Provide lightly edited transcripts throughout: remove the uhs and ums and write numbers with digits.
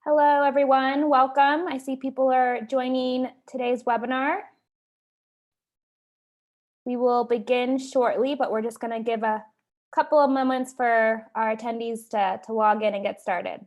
Hello, everyone. Welcome. I see people are joining today's webinar. We will begin shortly, but we're just going to give a couple of moments for our attendees to log in and get started.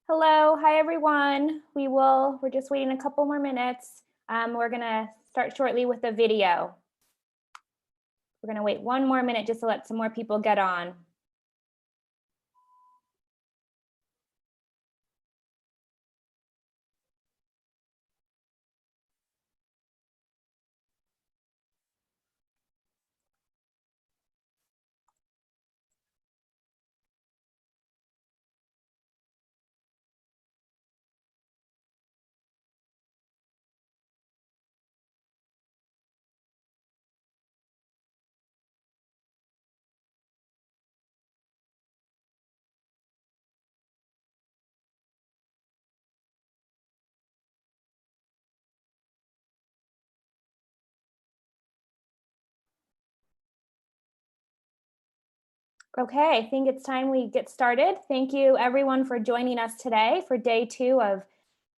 Hello, hi everyone. We're just waiting a couple more minutes. We're gonna start shortly with the video. We're gonna wait one more minute just to let some more people get on. Okay, I think it's time we get started. Thank you everyone for joining us today for day 2 of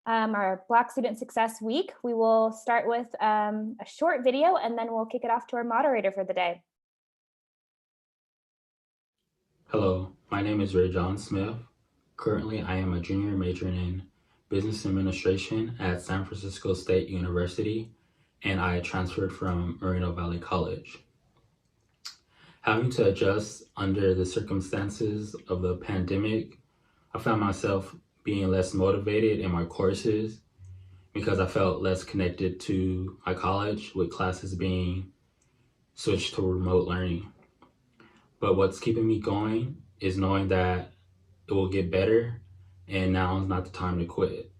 our Black Student Success Week. We will start with a short video and then we'll kick it off to our moderator for the day. Hello, my name is Ray John Smith. Currently, I am a junior majoring in business administration at San Francisco State University, and I transferred from Moreno Valley College. Having to adjust under the circumstances of the pandemic, I found myself being less motivated in my courses because I felt less connected to my college, with classes being switched to remote learning. But what's keeping me going is knowing that it will get better, and now is not the time to quit.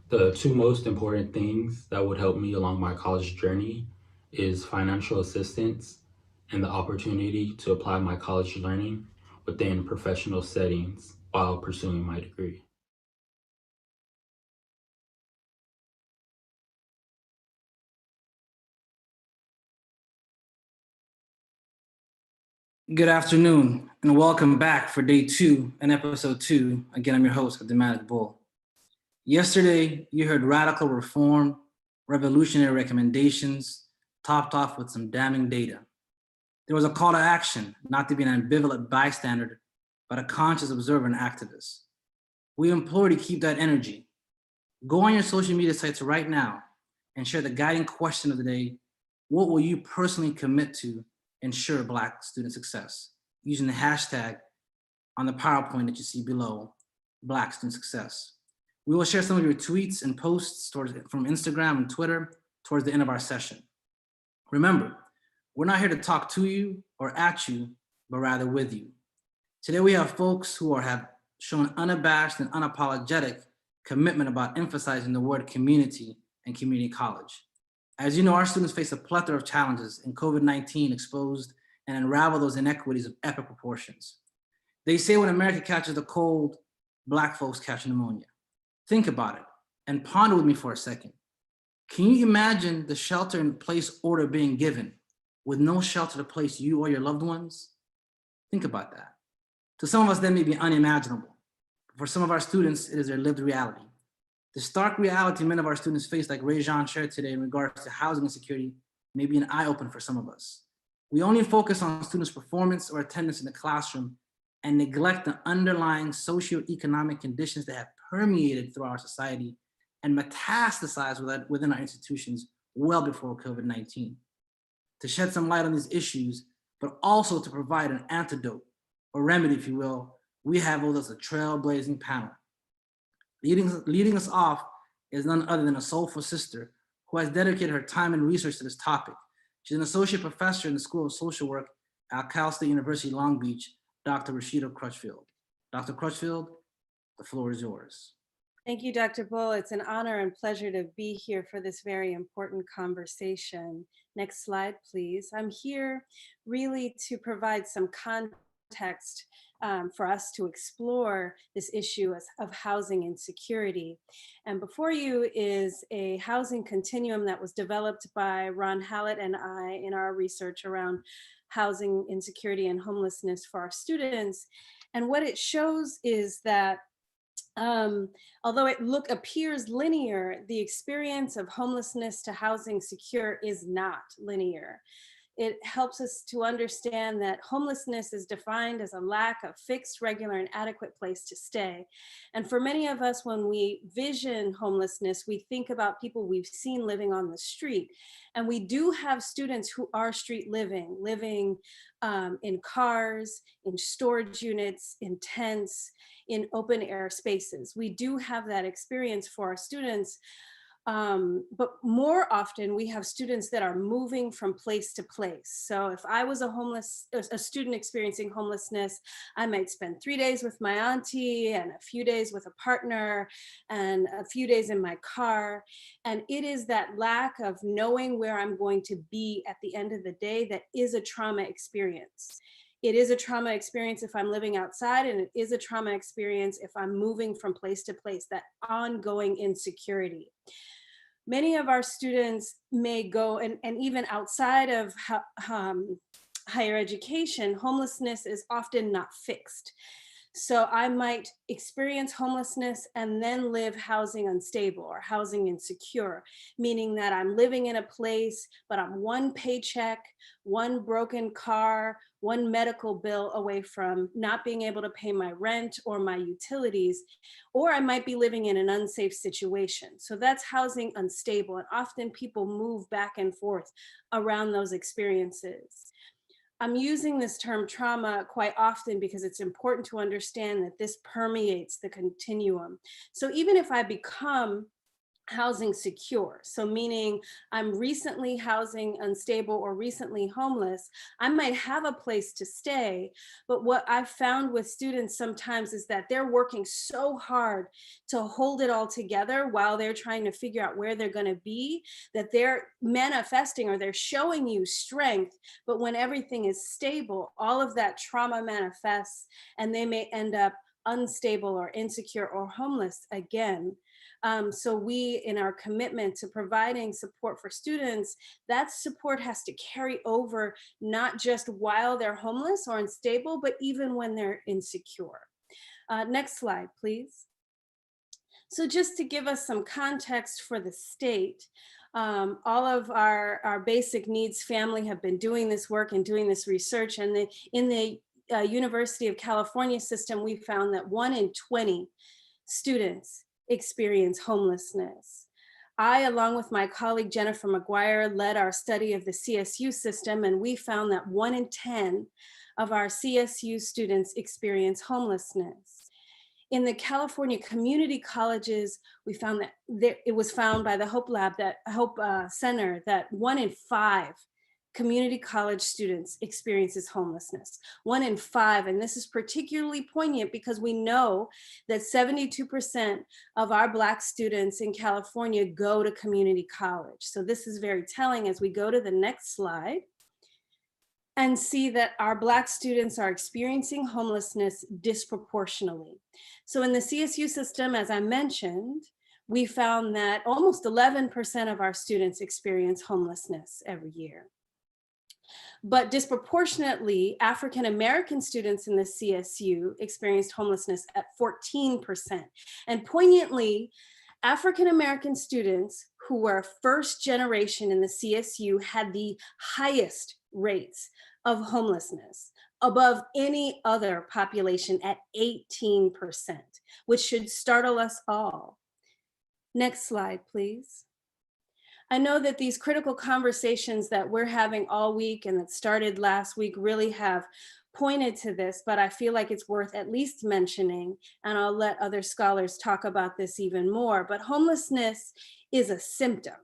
The two most important things that would help me along my college journey is financial assistance and the opportunity to apply my college learning within professional settings while pursuing my degree. Good afternoon and welcome back for day 2 and episode 2. Again, I'm your host, Abdulmatic Bull. Yesterday, you heard radical reform, revolutionary recommendations, topped off with some damning data. There was a call to action, not to be an ambivalent bystander, but a conscious observer and activist. We implore you to keep that energy. Go on your social media sites right now and share the guiding question of the day: what will you personally commit to ensure Black student success, using the hashtag on the PowerPoint that you see below, Black student success. We will share some of your tweets and posts from Instagram and Twitter towards the end of our session. Remember, we're not here to talk to you or at you, but rather with you. Today we have folks who have shown unabashed and unapologetic commitment about emphasizing the word community and community college. As you know, our students face a plethora of challenges, and COVID-19 exposed and unraveled those inequities of epic proportions. They say when America catches a cold, Black folks catch pneumonia. Think about it and ponder with me for a second. Can you imagine the shelter-in-place order being given with no shelter to place you or your loved ones? Think about that. To some of us, that may be unimaginable. For some of our students, it is their lived reality. The stark reality many of our students face, like Rehousing shared today in regards to housing insecurity, may be an eye-opener for some of us. We only focus on students' performance or attendance in the classroom and neglect the underlying socioeconomic conditions that have permeated through our society and metastasized within our institutions well before COVID-19. To shed some light on these issues, but also to provide an antidote or remedy, if you will, we have with us a trailblazing panel. Leading us off is none other than a soulful sister who has dedicated her time and research to this topic. She's an associate professor in the School of Social Work at Cal State University, Long Beach, Dr. Rashida Crutchfield. Dr. Crutchfield, the floor is yours. Thank you, Dr. Bull. It's an honor and pleasure to be here for this very important conversation. Next slide, please. I'm here really to provide some context for us to explore this issue of housing insecurity. And before you is a housing continuum that was developed by Ron Hallett and I in our research around housing insecurity and homelessness for our students. And what it shows is that although it appears linear, the experience of homelessness to housing secure is not linear. It helps us to understand that homelessness is defined as a lack of fixed, regular, and adequate place to stay. And for many of us, when we vision homelessness, we think about people we've seen living on the street. And we do have students who are street living in cars, in storage units, in tents, in open air spaces. We do have that experience for our students. But more often we have students that are moving from place to place. So if I was a student experiencing homelessness, I might spend 3 days with my auntie and a few days with a partner and a few days in my car. And it is that lack of knowing where I'm going to be at the end of the day that is a trauma experience. It is a trauma experience if I'm living outside, and it is a trauma experience if I'm moving from place to place, that ongoing insecurity. Many of our students may go, and even outside of higher education, homelessness is often not fixed. So I might experience homelessness and then live housing unstable or housing insecure, meaning that I'm living in a place, but I'm one paycheck, one broken car, one medical bill away from not being able to pay my rent or my utilities, or I might be living in an unsafe situation. So that's housing unstable. And often people move back and forth around those experiences. I'm using this term trauma quite often because it's important to understand that this permeates the continuum. So even if I become housing secure, so meaning I'm recently housing unstable or recently homeless, I might have a place to stay. But what I've found with students sometimes is that they're working so hard to hold it all together while they're trying to figure out where they're going to be, that they're manifesting or they're showing you strength. But when everything is stable, all of that trauma manifests and they may end up unstable or insecure or homeless again. So we, in our commitment to providing support for students, that support has to carry over, not just while they're homeless or unstable, but even when they're insecure. Next slide, please. So just to give us some context for the state, all of our basic needs family have been doing this work and doing this research, and in the University of California system, we found that 1 in 20 students experience homelessness. I, along with my colleague Jennifer McGuire, led our study of the CSU system, and we found that 1 in 10 of our CSU students experience homelessness. In the California community colleges, we found that it was found by the Hope Lab, that Hope Center, that 1 in 5 community college students experiences homelessness. 1 in 5, and this is particularly poignant because we know that 72% of our Black students in California go to community college. So this is very telling as we go to the next slide and see that our Black students are experiencing homelessness disproportionately. So in the CSU system, as I mentioned, we found that almost 11% of our students experience homelessness every year. But disproportionately, African American students in the CSU experienced homelessness at 14%. And poignantly, African American students who were first generation in the CSU had the highest rates of homelessness above any other population at 18%, which should startle us all. Next slide, please. I know that these critical conversations that we're having all week and that started last week really have pointed to this, but I feel like it's worth at least mentioning, and I'll let other scholars talk about this even more, but homelessness is a symptom.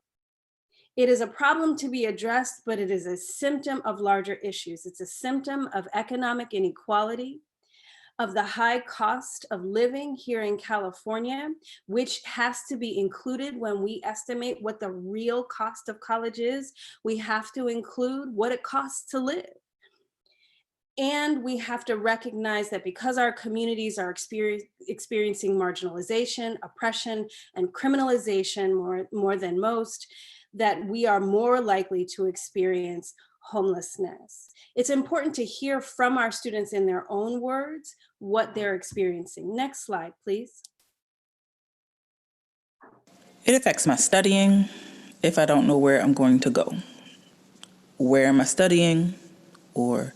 It is a problem to be addressed, but it is a symptom of larger issues. It's a symptom of economic inequality, of the high cost of living here in California, which has to be included when we estimate what the real cost of college is. We have to include what it costs to live. And we have to recognize that because our communities are experiencing marginalization, oppression, and criminalization more than most, that we are more likely to experience homelessness. It's important to hear from our students in their own words what they're experiencing. Next slide, please. It affects my studying if I don't know where I'm going to go. Where am I studying? Or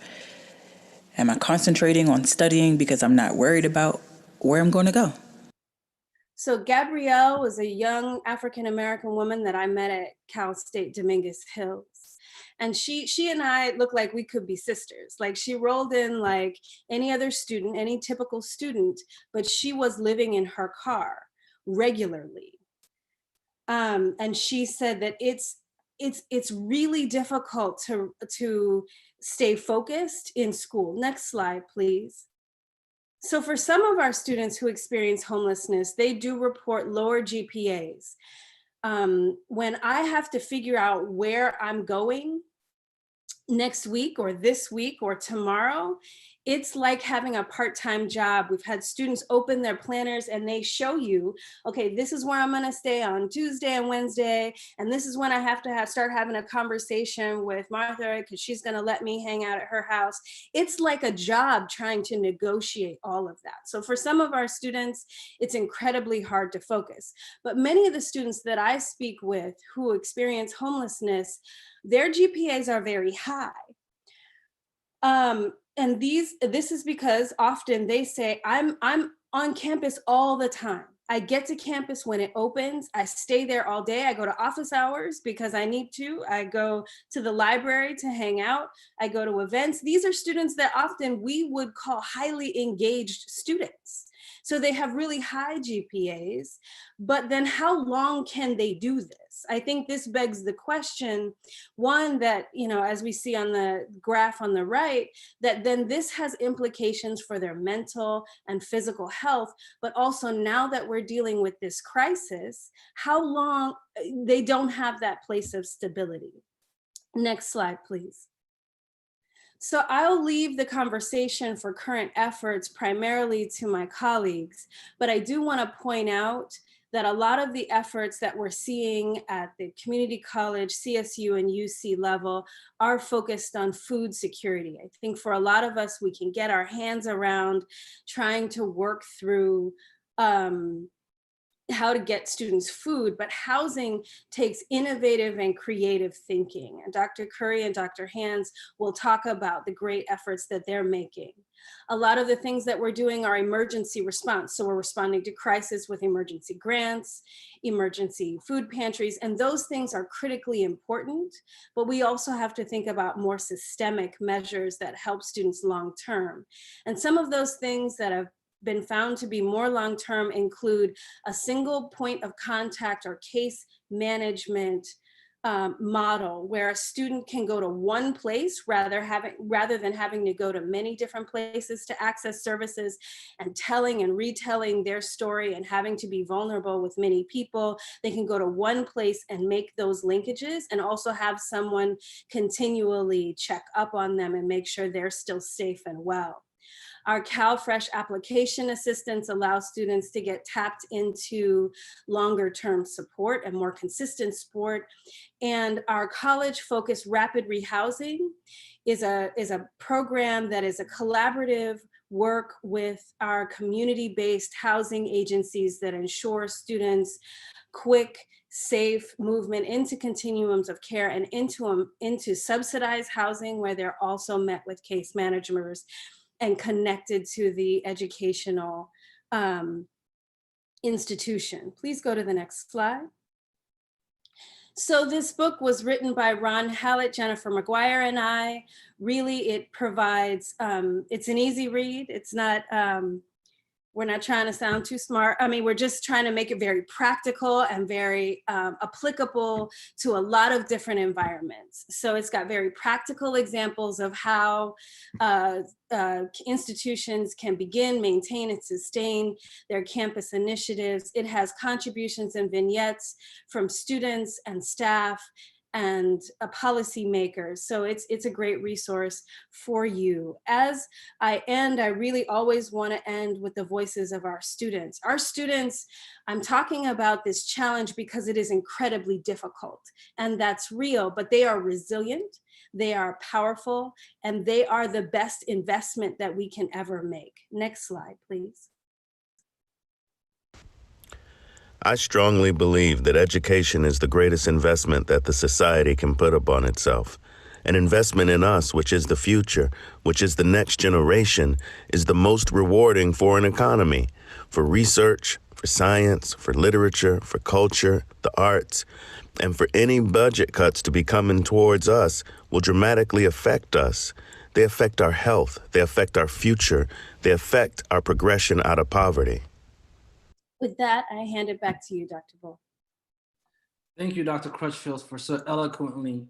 am I concentrating on studying because I'm not worried about where I'm going to go? So Gabrielle was a young African-American woman that I met at Cal State Dominguez Hills. And she and I look like we could be sisters. Like she rolled in like any other student, any typical student, but she was living in her car regularly. And she said that it's really difficult to stay focused in school. Next slide, please. So for some of our students who experience homelessness, they do report lower GPAs. When I have to figure out where I'm going next week or this week or tomorrow, it's like having a part-time job. We've had students open their planners and they show you, okay, this is where I'm gonna stay on Tuesday and Wednesday, and this is when I have to start having a conversation with Martha because she's gonna let me hang out at her house. It's like a job trying to negotiate all of that. So for some of our students, it's incredibly hard to focus. But many of the students that I speak with who experience homelessness, their GPAs are very high. And this is because often they say, I'm on campus all the time. I get to campus when it opens. I stay there all day. I go to office hours because I need to. I go to the library to hang out. I go to events. These are students that often we would call highly engaged students. So they have really high GPAs, but then how long can they do this? I think this begs the question, one, that, as we see on the graph on the right, that then this has implications for their mental and physical health, but also now that we're dealing with this crisis, how long they don't have that place of stability. Next slide, please. So I'll leave the conversation for current efforts primarily to my colleagues, but I do want to point out that a lot of the efforts that we're seeing at the community college, CSU and UC level are focused on food security. I think for a lot of us, we can get our hands around trying to work through how to get students food, but housing takes innovative and creative thinking. And Dr. Curry and Dr. Hands will talk about the great efforts that they're making. A lot of the things that we're doing are emergency response. So we're responding to crisis with emergency grants, emergency food pantries, and those things are critically important, but we also have to think about more systemic measures that help students long-term. And some of those things that have been found to be more long-term include a single point of contact or case management model where a student can go to one place rather than having to go to many different places to access services, and telling and retelling their story and having to be vulnerable with many people. They can go to one place and make those linkages, and also have someone continually check up on them and make sure they're still safe and well. Our CalFresh application assistance allows students to get tapped into longer term support and more consistent support. And our college-focused rapid rehousing is a program that is a collaborative work with our community-based housing agencies that ensure students quick, safe movement into continuums of care and into subsidized housing, where they're also met with case managers and connected to the educational institution. Please go to the next slide. So this book was written by Ron Hallett, Jennifer McGuire, and I. Really, it provides, it's an easy read. It's not, we're not trying to sound too smart. I mean, we're just trying to make it very practical and very applicable to a lot of different environments. So it's got very practical examples of how institutions can begin, maintain, and sustain their campus initiatives. It has contributions and vignettes from students and staff and policymakers. So it's a great resource for you. As I end, I really always want to end with the voices of our students. Our students, I'm talking about this challenge because it is incredibly difficult, and that's real, but they are resilient, they are powerful, and they are the best investment that we can ever make. Next slide, please. I strongly believe that education is the greatest investment that the society can put upon itself. An investment in us, which is the future, which is the next generation, is the most rewarding for an economy, for research, for science, for literature, for culture, the arts, and for any budget cuts to be coming towards us will dramatically affect us. They affect our health, they affect our future, they affect our progression out of poverty. With that, I hand it back to you, Dr. Bull. Thank you, Dr. Crutchfield, for so eloquently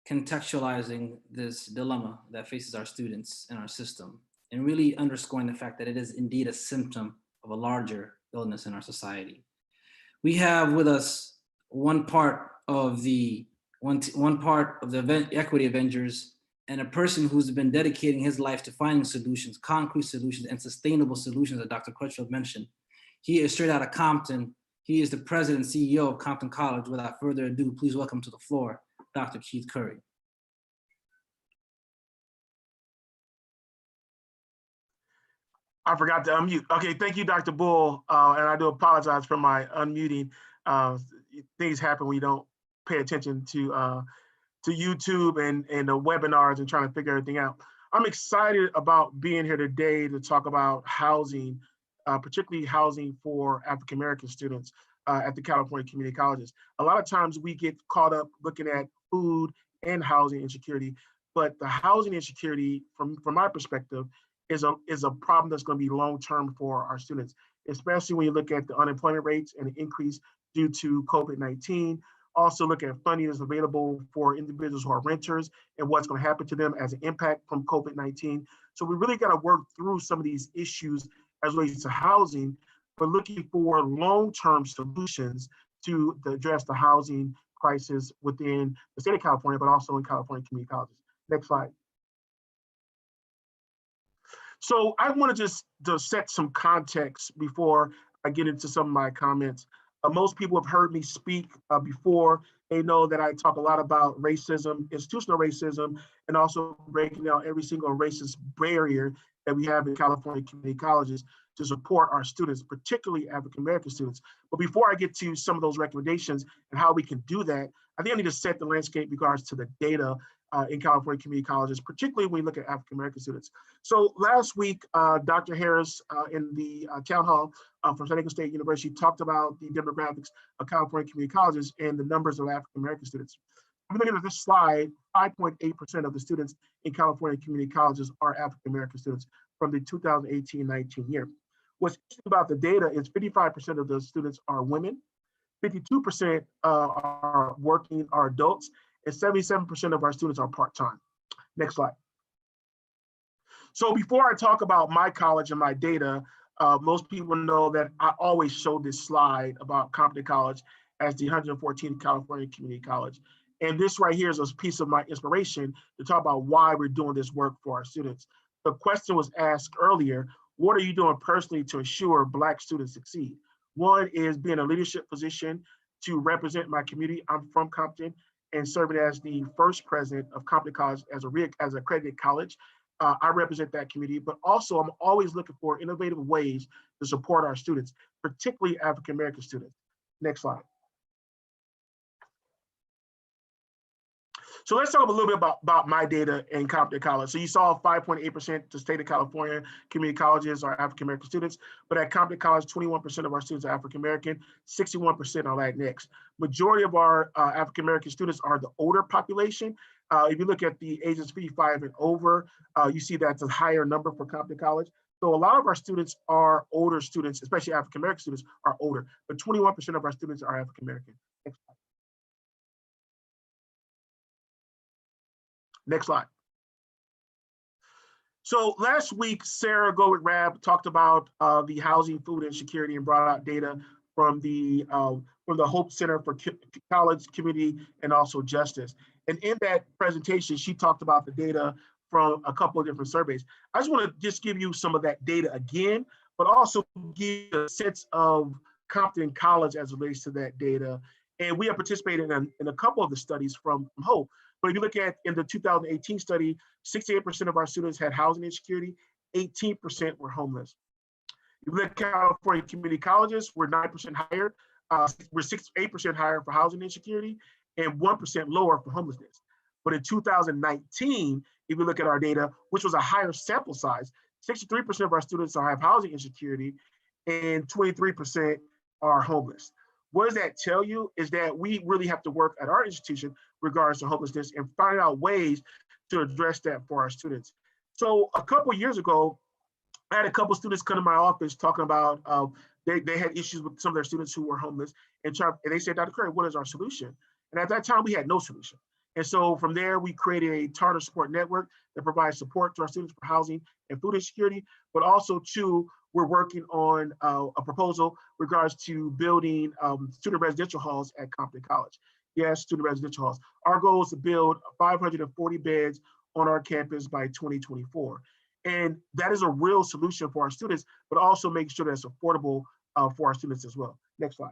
contextualizing this dilemma that faces our students and our system, and really underscoring the fact that it is indeed a symptom of a larger illness in our society. We have with us one part of the Equity Avengers, and a person who's been dedicating his life to finding solutions, concrete solutions, and sustainable solutions that Dr. Crutchfield mentioned. He is straight out of Compton. He is the president and CEO of Compton College. Without further ado, please welcome to the floor, Dr. Keith Curry. I forgot to unmute. Okay, thank you, Dr. Bull. And I do apologize for my unmuting. Things happen when you don't pay attention to YouTube and the webinars and trying to figure everything out. I'm excited about being here today to talk about housing, particularly housing for African-American students at the California community colleges. A lot of times we get caught up looking at food and housing insecurity, but the housing insecurity, from my perspective, is a problem that's going to be long-term for our students, especially when you look at the unemployment rates and the increase due to COVID-19. Also look at funding that's available for individuals who are renters and what's going to happen to them as an impact from COVID-19. So we really got to work through some of these issues as relates to housing, but looking for long-term solutions to address the housing crisis within the state of California, but also in California community colleges. Next slide. So I want to just set some context before I get into some of my comments. Most people have heard me speak before. They know that I talk a lot about racism, institutional racism, and also breaking down every single racist barrier that we have in California community colleges to support our students, particularly African-American students. But before I get to some of those recommendations and how we can do that, I think I need to set the landscape in regards to the data in California community colleges, particularly when we look at African-American students. So last week, Dr. Harris in the town hall from San Diego State University talked about the demographics of California community colleges and the numbers of African-American students. I'm looking at this slide, 5.8% of the students in California community colleges are African-American students from the 2018-19 year. What's interesting about the data is 55% of the students are women, 52% are working, are adults, and 77% of our students are part-time. Next slide. So before I talk about my college and my data, most people know that I always show this slide about Compton College as the 114th California Community College. And this right here is a piece of my inspiration to talk about why we're doing this work for our students. The question was asked earlier, what are you doing personally to ensure Black students succeed? One is being in a leadership position to represent my community. I'm from Compton and serving as the first president of Compton College as an accredited college. I represent that community, but also I'm always looking for innovative ways to support our students, particularly African-American students. Next slide. So let's talk a little bit about my data in Compton College. So you saw 5.8% the state of California community colleges are African-American students, but at Compton College, 21% of our students are African-American, 61% are Latinx. Majority of our African-American students are the older population. If you look at the ages 55 and over, you see that's a higher number for Compton College. So a lot of our students are older students, especially African-American students are older, but 21% of our students are African-American. Next slide. Next slide. So last week, Sarah Gowitt-Rabb talked about the housing, food insecurity and brought out data from the Hope Center for College, Community, and also Justice. And in that presentation, she talked about the data from a couple of different surveys. I just want to just give you some of that data again, but also give you a sense of Compton College as it relates to that data. And we have participated in a couple of the studies from Hope. But if you look at in the 2018 study, 68% of our students had housing insecurity, 18% were homeless. If you look at California community colleges, we're 9% higher. We're 8% higher for housing insecurity and 1% lower for homelessness. But in 2019, if you look at our data, which was a higher sample size, 63% of our students have housing insecurity and 23% are homeless. What does that tell you is that we really have to work at our institution regards to homelessness and find out ways to address that for our students. So a couple of years ago, I had a couple of students come to my office talking about they had issues with some of their students who were homeless and they said, Dr. Curry, what is our solution? And at that time, we had no solution. And so from there, we created a Tardis support network that provides support to our students for housing and food insecurity, but also too, we're working on a proposal regards to building student residential halls at Compton College. Yes, student residential halls. Our goal is to build 540 beds on our campus by 2024. And that is a real solution for our students, but also making sure that's affordable for our students as well. Next slide.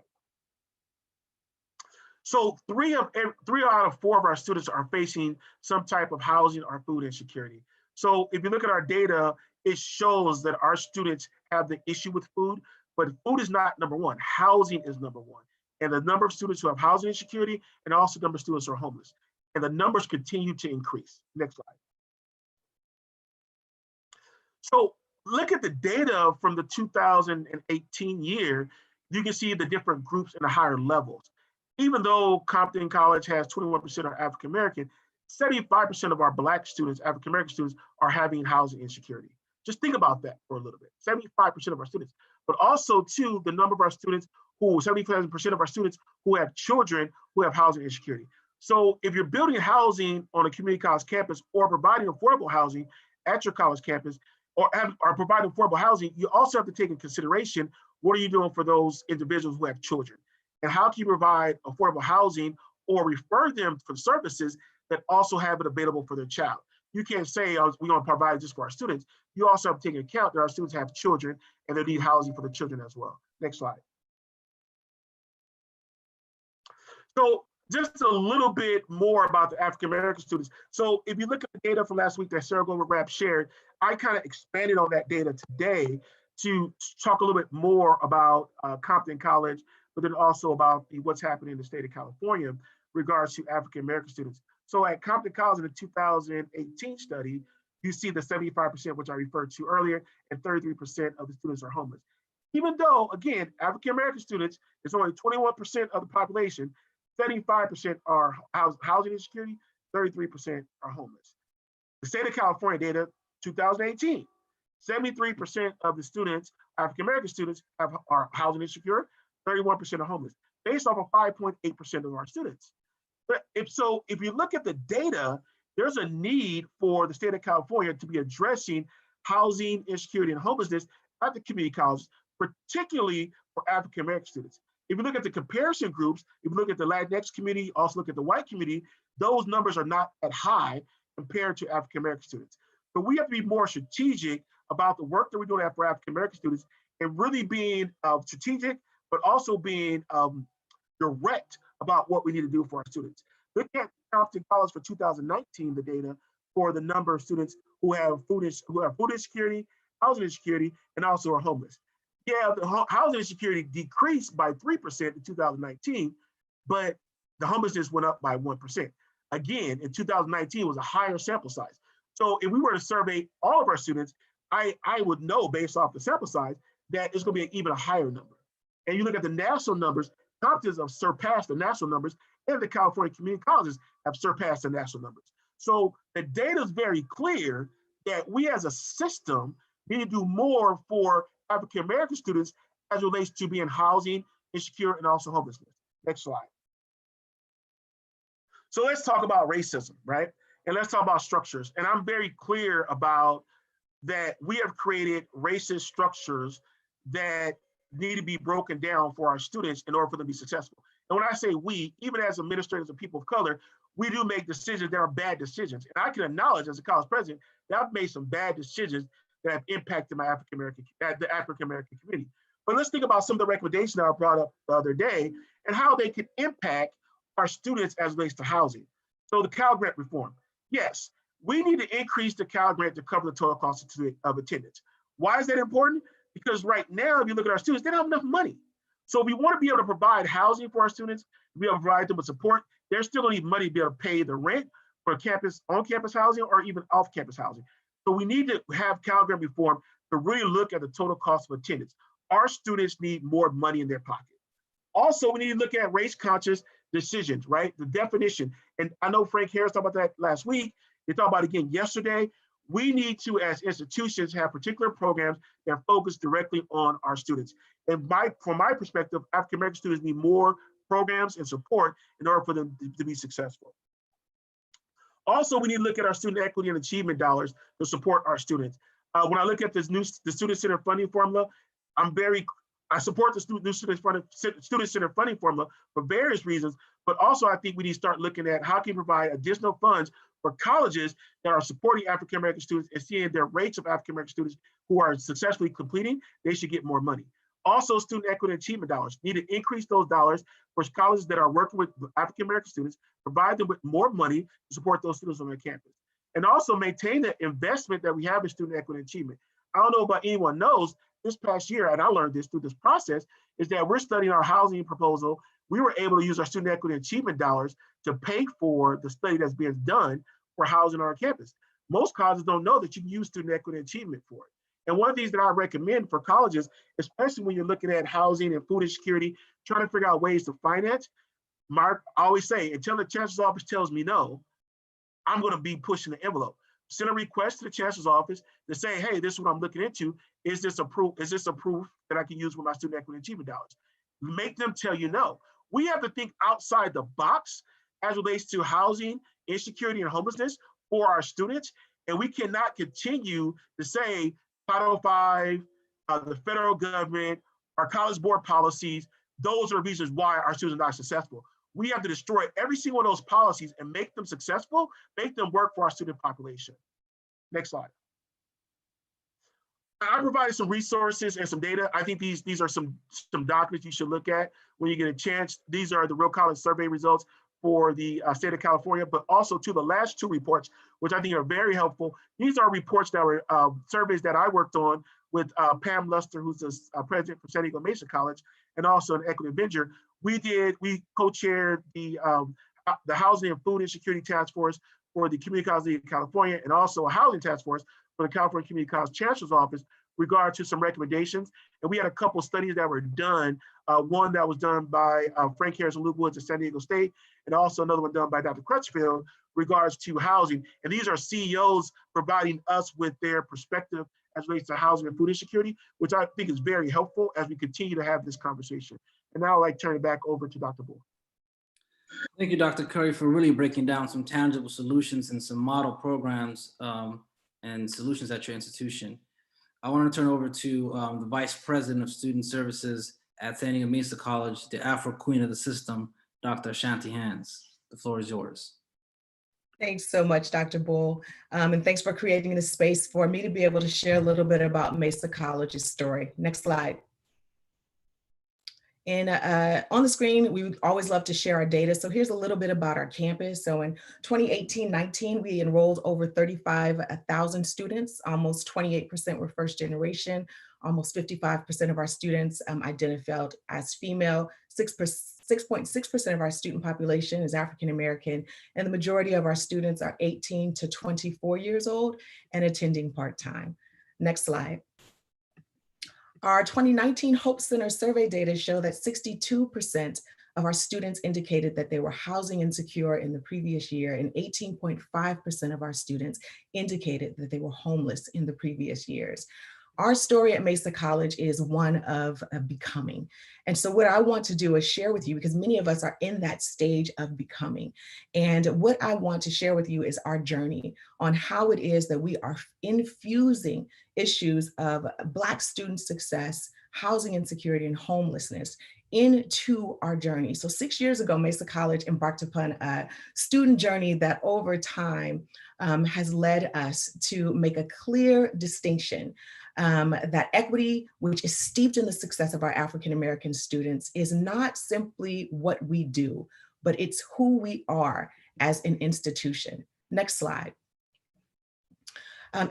So three out of four of our students are facing some type of housing or food insecurity. So if you look at our data, it shows that our students have the issue with food, but food is not number one. Housing is number one. And the number of students who have housing insecurity and also the number of students who are homeless. And the numbers continue to increase. Next slide. So look at the data from the 2018 year. You can see the different groups and the higher levels. Even though Compton College has 21% are African-American, 75% of our Black students, African-American students, are having housing insecurity. Just think about that for a little bit, 75% of our students. But also too, the number of our students 75% of our students who have children who have housing insecurity. So if you're building housing on a community college campus or providing affordable housing at your college campus or providing affordable housing, you also have to take into consideration, what are you doing for those individuals who have children? And how can you provide affordable housing or refer them for services that also have it available for their child? You can't say, oh, we're going to provide this for our students. You also have to take into account that our students have children and they need housing for the children as well. Next slide. So just a little bit more about the African-American students. So if you look at the data from last week that Sarah Gowitt-Rabb shared, I kind of expanded on that data today to talk a little bit more about Compton College, but then also about what's happening in the state of California in regards to African-American students. So at Compton College in the 2018 study, you see the 75%, which I referred to earlier, and 33% of the students are homeless. Even though, again, African-American students is only 21% of the population, 75% are housing insecurity, 33% are homeless. The state of California data, 2018, 73% of the students, African-American students, are housing insecure, 31% are homeless. based off of 5.8% of our students. But if you look at the data, there's a need for the state of California to be addressing housing insecurity and homelessness at the community colleges, particularly for African American students. If you look at the comparison groups, if you look at the Latinx community, also look at the white community, those numbers are not that high compared to African American students. So we have to be more strategic about the work that we're doing for African American students and really being strategic, but also being direct about what we need to do for our students. Look at Compton College for 2019, the data for the number of students who have food insecurity, housing insecurity, and also are homeless. Yeah, the housing insecurity decreased by 3% in 2019, but the homelessness went up by 1%. Again, in 2019 was a higher sample size. So if we were to survey all of our students, I would know based off the sample size that it's going to be even a higher number. And you look at the national numbers, Compton's have surpassed the national numbers, and the California community colleges have surpassed the national numbers. So the data is very clear that we as a system need to do more for African American students as it relates to being housing insecure and also homelessness. Next slide. So let's talk about racism, right? And let's talk about structures. And I'm very clear about that we have created racist structures that need to be broken down for our students in order for them to be successful. And when I say we, even as administrators and people of color, we do make decisions that are bad decisions. And I can acknowledge as a college president that I've made some bad decisions that have impacted the African American community. But let's think about some of the recommendations that I brought up the other day and how they can impact our students as it relates to housing. So the Cal Grant reform. Yes, we need to increase the Cal Grant to cover the total cost of attendance. Why is that important? Because right now, if you look at our students, they don't have enough money. So we want to be able to provide housing for our students, be able to provide them with support. They're still going to need money to be able to pay the rent for campus, on-campus housing, or even off-campus housing. So we need to have Cal Grant reform to really look at the total cost of attendance. Our students need more money in their pocket. Also, we need to look at race-conscious decisions, right? The definition. And I know Frank Harris talked about that last week. They talked about it again yesterday. We need to, as institutions, have particular programs that focus directly on our students. And from my perspective, African American students need more programs and support in order for them to be successful. Also, we need to look at our student equity and achievement dollars to support our students. When I look at this the student-centered funding formula, I support the new student-centered funding formula for various reasons, but also I think we need to start looking at how can we provide additional funds for colleges that are supporting African American students and seeing their rates of African American students who are successfully completing, they should get more money. Also, student equity and achievement dollars. Need to increase those dollars for colleges that are working with African American students, provide them with more money to support those students on their campus. And also maintain the investment that we have in student equity and achievement. I don't know about anyone knows, this past year, and I learned this through this process, is that we're studying our housing proposal. We were able to use our student equity and achievement dollars to pay for the study that's being done for housing on our campus. Most colleges don't know that you can use student equity and achievement for it. And one of these that I recommend for colleges, especially when you're looking at housing and food insecurity, trying to figure out ways to finance, I always say, until the chancellor's office tells me no, I'm going to be pushing the envelope. Send a request to the chancellor's office to say, hey, this is what I'm looking into. Is this a proof that I can use with my student equity achievement dollars? Make them tell you no. We have to think outside the box as it relates to housing, insecurity, and homelessness for our students. And we cannot continue to say Title V, the federal government, our college board policies, those are reasons why our students are not successful. We have to destroy every single one of those policies and make them successful, make them work for our student population. Next slide. I provided some resources and some data. I think these are some documents you should look at when you get a chance. These are the Real College survey results for the state of California, but also the last two reports, which I think are very helpful. These are reports that were surveys that I worked on with Pam Luster, who's the president for San Diego Mesa College, and also an Equity Avenger. We co-chaired the Housing and Food Insecurity Task Force for the Community College of California, and also a Housing Task Force for the California Community College Chancellor's Office regard to some recommendations. And we had a couple of studies that were done. One that was done by Frank Harris and Luke Woods at San Diego State, and also another one done by Dr. Crutchfield regards to housing. And these are CEOs providing us with their perspective as relates to housing and food insecurity, which I think is very helpful as we continue to have this conversation. And now I'd like to turn it back over to Dr. Bull. Thank you, Dr. Curry, for really breaking down some tangible solutions and some model programs and solutions at your institution. I want to turn over to the Vice President of Student Services at San Diego Mesa College, the Afro Queen of the system, Dr. Ashanti Hands. The floor is yours. Thanks so much, Dr. Bull. And thanks for creating this space for me to be able to share a little bit about Mesa College's story. Next slide. And on the screen, we would always love to share our data. So here's a little bit about our campus. So in 2018-19, we enrolled over 35,000 students. Almost 28% were first generation. Almost 55% of our students identified as female. 6.6% of our student population is African American, and the majority of our students are 18 to 24 years old and attending part-time. Next slide. Our 2019 Hope Center survey data show that 62% of our students indicated that they were housing insecure in the previous year, and 18.5% of our students indicated that they were homeless in the previous years. Our story at Mesa College is one of becoming. And so what I want to do is share with you, because many of us are in that stage of becoming. And what I want to share with you is our journey on how it is that we are infusing issues of Black student success, housing insecurity, and homelessness into our journey. So 6 years ago, Mesa College embarked upon a student journey that over time has led us to make a clear distinction that equity, which is steeped in the success of our African American students, is not simply what we do, but it's who we are as an institution. Next slide.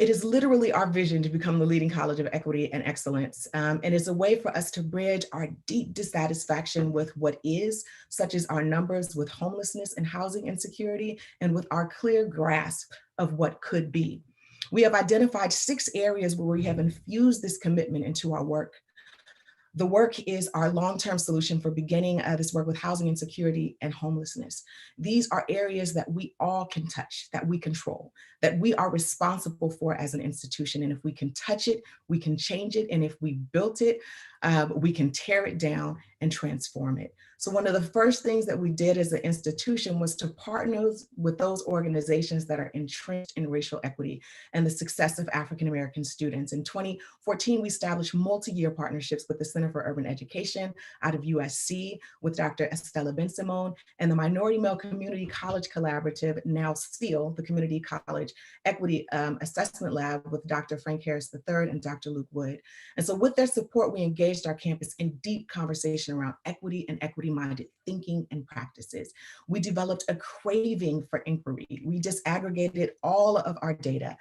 It is literally our vision to become the leading college of equity and excellence. And it's a way for us to bridge our deep dissatisfaction with what is, such as our numbers with homelessness and housing insecurity, and with our clear grasp of what could be. We have identified 6 areas where we have infused this commitment into our work. The work is our long-term solution for beginning this work with housing insecurity and homelessness. These are areas that we all can touch, that we control, that we are responsible for as an institution. And if we can touch it, we can change it. And if we built it, we can tear it down and transform it. So one of the first things that we did as an institution was to partner with those organizations that are entrenched in racial equity and the success of African American students. In 2014, we established multi-year partnerships with the Center for Urban Education out of USC with Dr. Estella Ben-Simone, and the Minority Male Community College Collaborative, now SEAL, the Community College Equity Assessment Lab, with Dr. Frank Harris III and Dr. Luke Wood. And so with their support, we engaged our campus in deep conversation around equity and equity-minded thinking and practices. We developed a craving for inquiry. We disaggregated all of our data.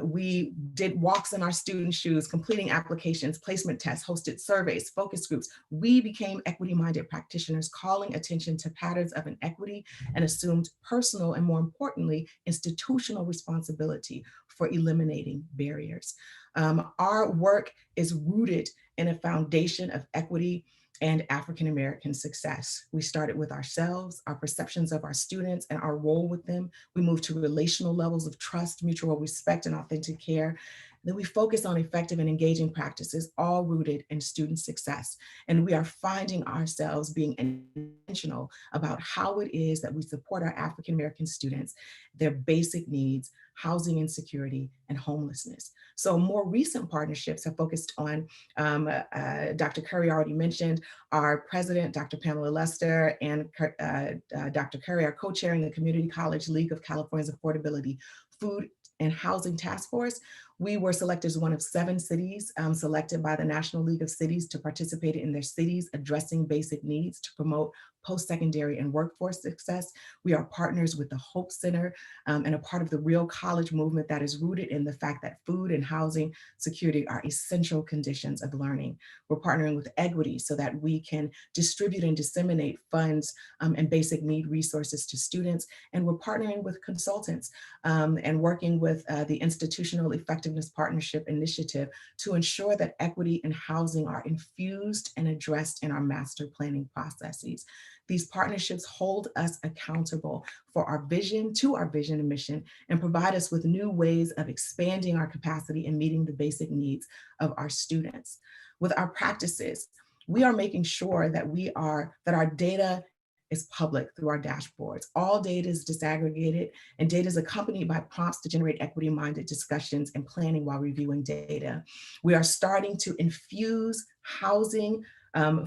We did walks in our student shoes, completing applications, placement tests, hosted surveys, focus groups. We became equity-minded practitioners, calling attention to patterns of inequity, and assumed personal and, more importantly, institutional responsibility for eliminating barriers. Our work is rooted in a foundation of equity and African American success. We started with ourselves, our perceptions of our students, and our role with them. We moved to relational levels of trust, mutual respect, and authentic care. Then we focus on effective and engaging practices, all rooted in student success. And we are finding ourselves being intentional about how it is that we support our African American students, their basic needs, housing insecurity, and homelessness. So more recent partnerships have focused on, Dr. Curry already mentioned, our president, Dr. Pamela Lester, and Dr. Curry are co-chairing the Community College League of California's Affordability Food and Housing Task Force. We were selected as one of 7 cities selected by the National League of Cities to participate in their cities addressing basic needs to promote post-secondary and workforce success. We are partners with the Hope Center and a part of the Real College movement that is rooted in the fact that food and housing security are essential conditions of learning. We're partnering with Equity so that we can distribute and disseminate funds and basic need resources to students. And we're partnering with consultants and working with the Institutional Effectiveness Partnership Initiative to ensure that equity and housing are infused and addressed in our master planning processes. These partnerships hold us accountable for our vision, to our vision and mission, and provide us with new ways of expanding our capacity and meeting the basic needs of our students. With our practices, we are making sure that our data is public through our dashboards. All data is disaggregated, and data is accompanied by prompts to generate equity-minded discussions and planning while reviewing data. We are starting to infuse housing,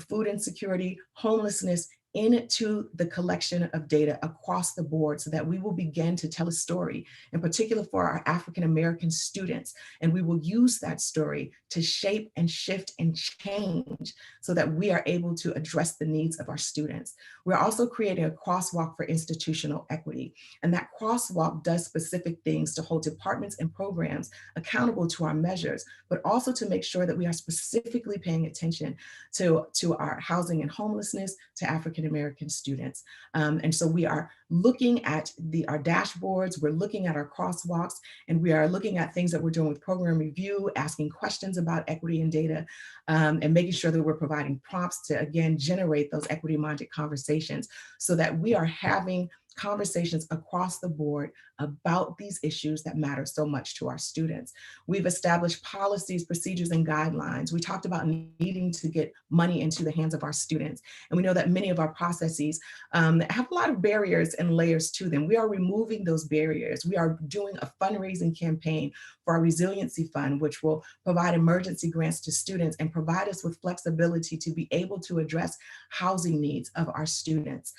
food insecurity, homelessness into the collection of data across the board so that we will begin to tell a story, in particular for our African-American students. And we will use that story to shape and shift and change so that we are able to address the needs of our students. We're also creating a crosswalk for institutional equity. And that crosswalk does specific things to hold departments and programs accountable to our measures, but also to make sure that we are specifically paying attention to our housing and homelessness, to African-American students. And so we are looking at our dashboards, we're looking at our crosswalks, and we are looking at things that we're doing with program review, asking questions about equity and data, and making sure that we're providing prompts to, again, generate those equity-minded conversations so that we are having conversations across the board about these issues that matter so much to our students. We've established policies, procedures, and guidelines. We talked about needing to get money into the hands of our students. And we know that many of our processes have a lot of barriers and layers to them. We are removing those barriers. We are doing a fundraising campaign for our resiliency fund, which will provide emergency grants to students and provide us with flexibility to be able to address housing needs of our students.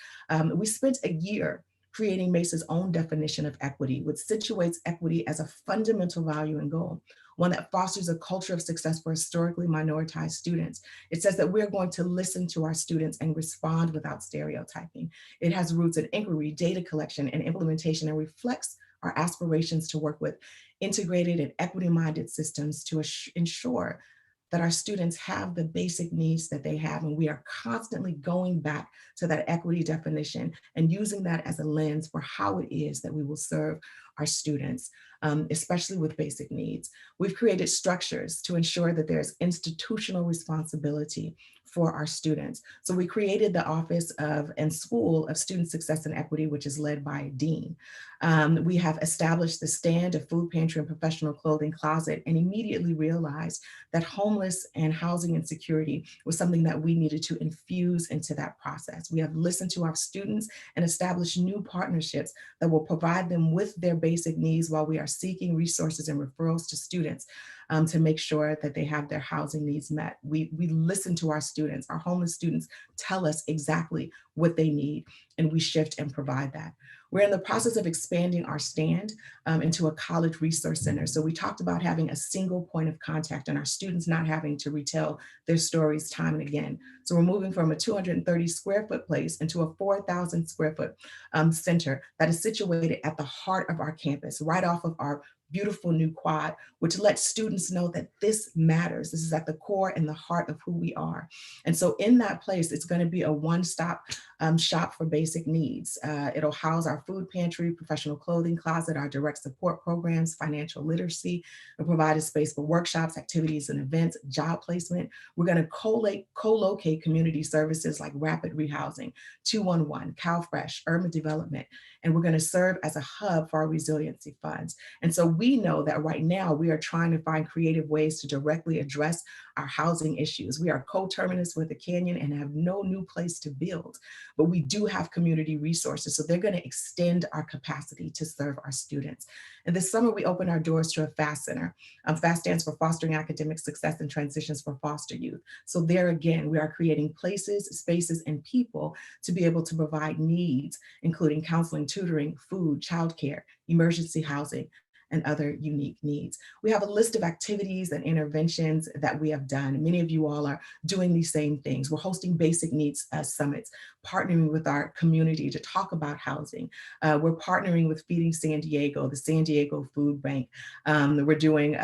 We spent a year creating Mesa's own definition of equity, which situates equity as a fundamental value and goal, one that fosters a culture of success for historically minoritized students. It says that we're going to listen to our students and respond without stereotyping. It has roots in inquiry, data collection, and implementation, and reflects our aspirations to work with integrated and equity-minded systems to ensure that our students have the basic needs that they have. And we are constantly going back to that equity definition and using that as a lens for how it is that we will serve our students, especially with basic needs. We've created structures to ensure that there's institutional responsibility for our students. So we created the Office of and School of Student Success and Equity, which is led by a dean. We have established the stand, a food pantry, and professional clothing closet, and immediately realized that homeless and housing insecurity was something that we needed to infuse into that process. We have listened to our students and established new partnerships that will provide them with their basic needs while we are seeking resources and referrals to students to make sure that they have their housing needs met. We listen to our students. Our homeless students tell us exactly what they need, and we shift and provide that. We're in the process of expanding our stand into a college resource center. So we talked about having a single point of contact and our students not having to retell their stories time and again. So we're moving from a 230 square foot place into a 4,000 square foot center that is situated at the heart of our campus, right off of our beautiful new quad, which lets students know that this matters. This is at the core and the heart of who we are. And so in that place, it's going to be a one-stop shop for basic needs. It'll house our food pantry, professional clothing closet, our direct support programs, financial literacy. It'll provide a space for workshops, activities, and events, job placement. We're going to co-locate community services like Rapid Rehousing, 211, CalFresh, Urban Development, and we're going to serve as a hub for our resiliency funds. And so we know that right now we are trying to find creative ways to directly address our housing issues. We are co-terminus with the Canyon and have no new place to build, but we do have community resources. So they're going to extend our capacity to serve our students. And this summer we opened our doors to a FAST Center. FAST stands for Fostering Academic Success and Transitions for Foster Youth. So there again, we are creating places, spaces, and people to be able to provide needs, including counseling, tutoring, food, childcare, emergency housing, and other unique needs. We have a list of activities and interventions that we have done. Many of you all are doing these same things. We're hosting basic needs summits, partnering with our community to talk about housing. We're partnering with Feeding San Diego, the San Diego Food Bank. We're doing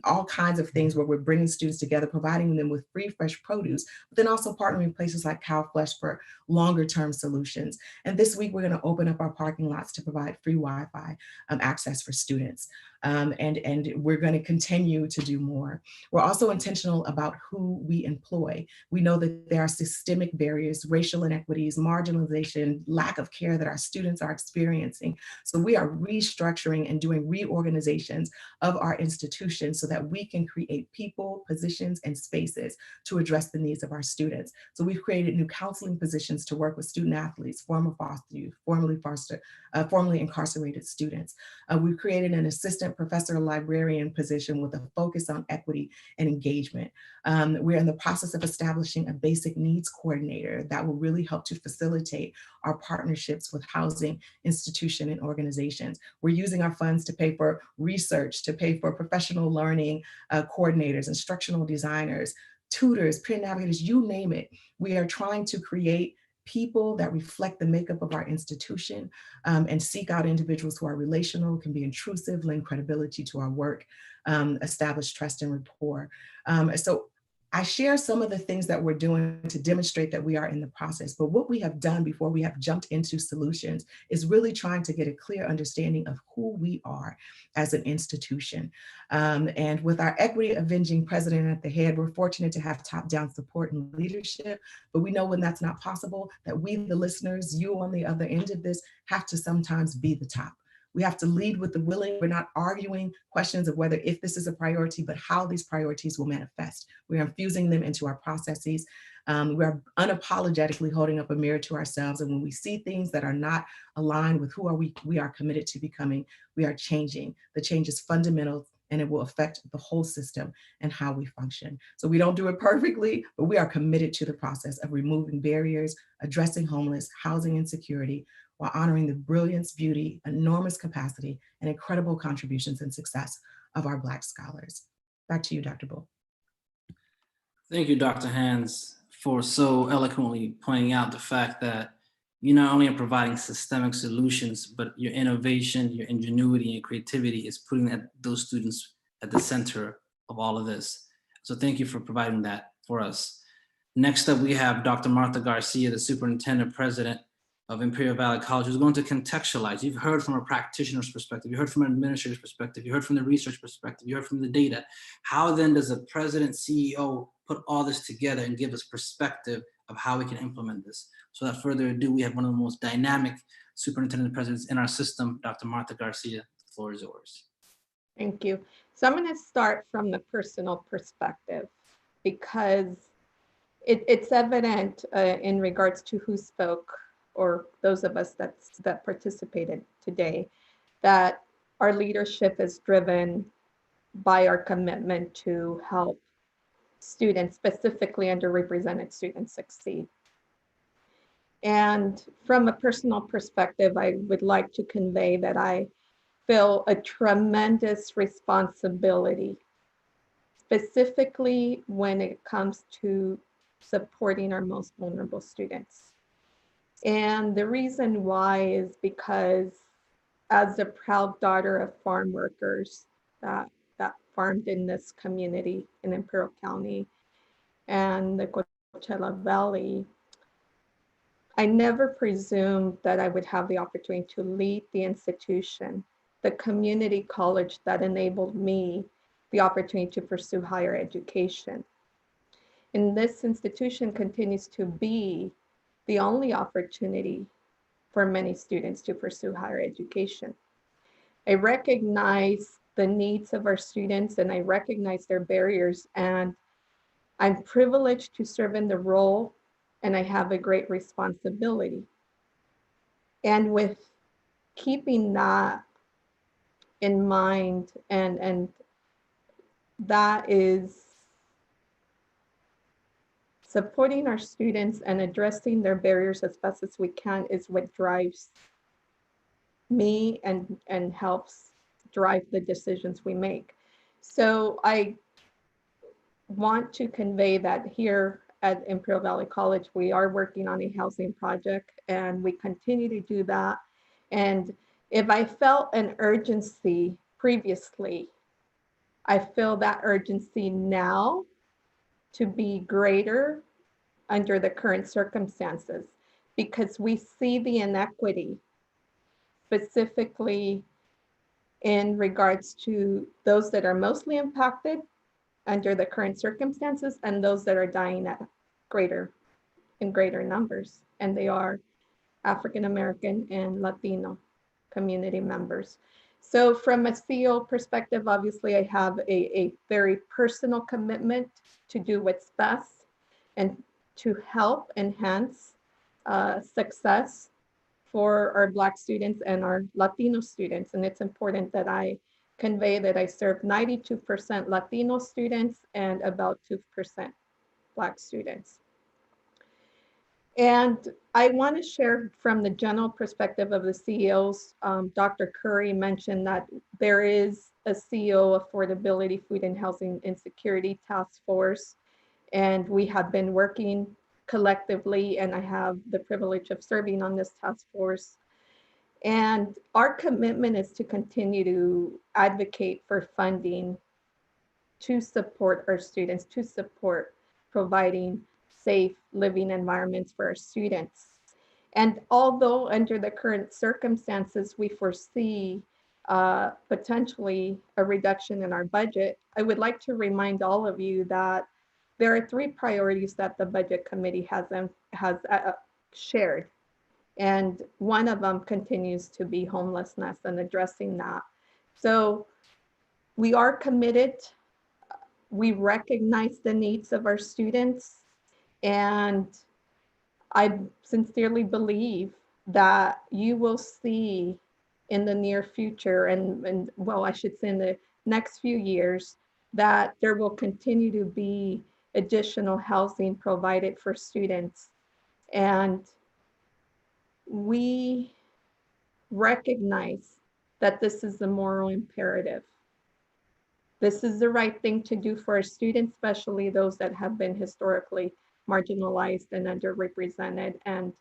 all kinds of things where we're bringing students together, providing them with free, fresh produce, but then also partnering with places like CalFresh for longer term solutions. And this week, we're going to open up our parking lots to provide free Wi-Fi access for students. And we're going to continue to do more. We're also intentional about who we employ. We know that there are systemic barriers, racial inequities, marginalization, lack of care that our students are experiencing. So we are restructuring and doing reorganizations of our institutions so that we can create people, positions, and spaces to address the needs of our students. So we've created new counseling positions to work with student athletes, former foster youth, formerly incarcerated students. We've created an assistant professor librarian position with a focus on equity and engagement. We're in the process of establishing a basic needs coordinator that will really help to facilitate our partnerships with housing, institution, and organizations. We're using our funds to pay for research, to pay for professional learning coordinators, instructional designers, tutors, peer navigators, you name it. We are trying to create people that reflect the makeup of our institution and seek out individuals who are relational, can be intrusive, lend credibility to our work, establish trust and rapport. So I share some of the things that we're doing to demonstrate that we are in the process, but what we have done before we have jumped into solutions is really trying to get a clear understanding of who we are as an institution. And with our equity avenging president at the head, we're fortunate to have top-down support and leadership, but we know when that's not possible, that we, the listeners, you on the other end of this, have to sometimes be the top. We have to lead with the willing. We're not arguing questions of whether if this is a priority, but how these priorities will manifest. We're infusing them into our processes. We're unapologetically holding up a mirror to ourselves. And when we see things that are not aligned with who we are committed to becoming, we are changing. The change is fundamental and it will affect the whole system and how we function. So we don't do it perfectly, but we are committed to the process of removing barriers, addressing homeless, housing insecurity, while honoring the brilliance, beauty, enormous capacity, and incredible contributions and success of our Black scholars. Back to you, Dr. Bull. Thank you, Dr. Hands, for so eloquently pointing out the fact that you not only are providing systemic solutions, but your innovation, your ingenuity, and your creativity is putting those students at the center of all of this. So thank you for providing that for us. Next up, we have Dr. Martha Garcia, the Superintendent President of Imperial Valley College, who's going to contextualize. You've heard from a practitioner's perspective, you heard from an administrator's perspective, you heard from the research perspective, you heard from the data. How then does a president, CEO put all this together and give us perspective of how we can implement this? So without further ado, we have one of the most dynamic superintendent presidents in our system, Dr. Martha Garcia. The floor is yours. Thank you. So I'm going to start from the personal perspective because it's evident in regards to who spoke, or those of us that participated today, that our leadership is driven by our commitment to help students, specifically underrepresented students, succeed. And from a personal perspective, I would like to convey that I feel a tremendous responsibility, specifically when it comes to supporting our most vulnerable students. And the reason why is because as a proud daughter of farm workers that farmed in this community in Imperial County and the Coachella Valley, I never presumed that I would have the opportunity to lead the institution, the community college that enabled me the opportunity to pursue higher education. And this institution continues to be the only opportunity for many students to pursue higher education. I recognize the needs of our students and I recognize their barriers, and I'm privileged to serve in the role, and I have a great responsibility. And with keeping that in mind, and that is supporting our students and addressing their barriers as best as we can, is what drives me and helps drive the decisions we make. So I want to convey that here at Imperial Valley College, we are working on a housing project and we continue to do that. And if I felt an urgency previously, I feel that urgency now to be greater under the current circumstances, because we see the inequity, specifically in regards to those that are mostly impacted under the current circumstances and those that are dying at greater numbers, and they are African American and Latino community members. So from a CEO perspective, obviously I have a very personal commitment to do what's best and to help enhance success for our Black students and our Latino students. And it's important that I convey that I serve 92% Latino students and about 2% Black students. And I want to share from the general perspective of the CEOs. Dr. Curry mentioned that there is a CEO Affordability, Food and Housing Insecurity Task Force, and we have been working collectively, and I have the privilege of serving on this task force. And our commitment is to continue to advocate for funding to support our students, to support providing safe living environments for our students. And although under the current circumstances, we foresee potentially a reduction in our budget, I would like to remind all of you that there are 3 priorities that the budget committee has shared. And one of them continues to be homelessness and addressing that. So we are committed. We recognize the needs of our students. And I sincerely believe that you will see in the near future, and well, I should say in the next few years, that there will continue to be additional housing provided for students. And we recognize that this is a moral imperative. This is the right thing to do for our students, especially those that have been historically marginalized and underrepresented. And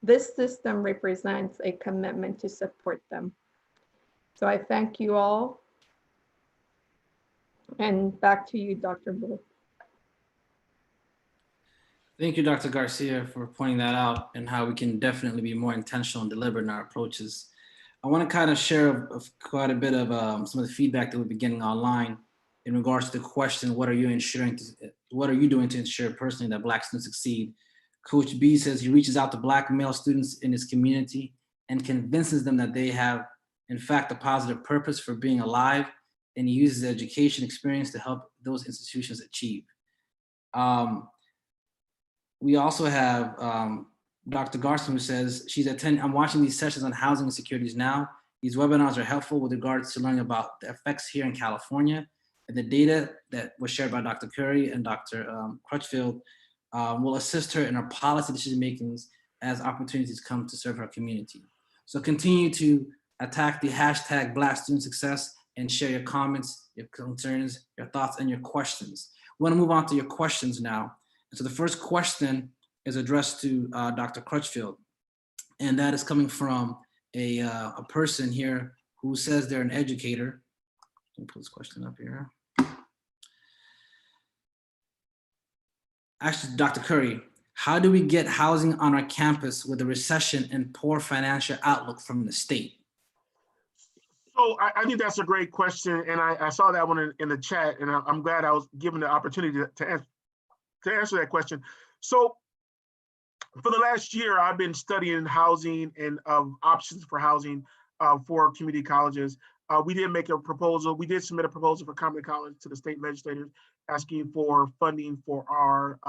this system represents a commitment to support them. So I thank you all. And back to you, Dr. Bull. Thank you, Dr. Garcia, for pointing that out and how we can definitely be more intentional and deliberate in our approaches. I want to kind of share quite a bit of some of the feedback that we've been getting online in regards to the question, what are you doing to ensure personally that Black students succeed? Coach B says he reaches out to Black male students in his community and convinces them that they have, in fact, a positive purpose for being alive, and he uses education experience to help those institutions achieve. We also have Dr. Garson, who says I'm watching these sessions on housing insecurities now. These webinars are helpful with regards to learning about the effects here in California, and the data that was shared by Dr. Curry and Dr. Crutchfield will assist her in her policy decision makings as opportunities come to serve her community. So continue to attack the hashtag Black Student Success and share your comments, your concerns, your thoughts, and your questions. We want to move on to your questions now. So the first question is addressed to Dr. Crutchfield, and that is coming from a person here who says they're an educator. Let me put this question up here. Actually, Dr. Curry, how do we get housing on our campus with a recession and poor financial outlook from the state? So I think that's a great question, and I saw that one in the chat, and I'm glad I was given the opportunity to answer that question. So for the last year, I've been studying housing and options for housing for community colleges. We did make a proposal. We did submit a proposal for Community College to the state legislators asking for funding for our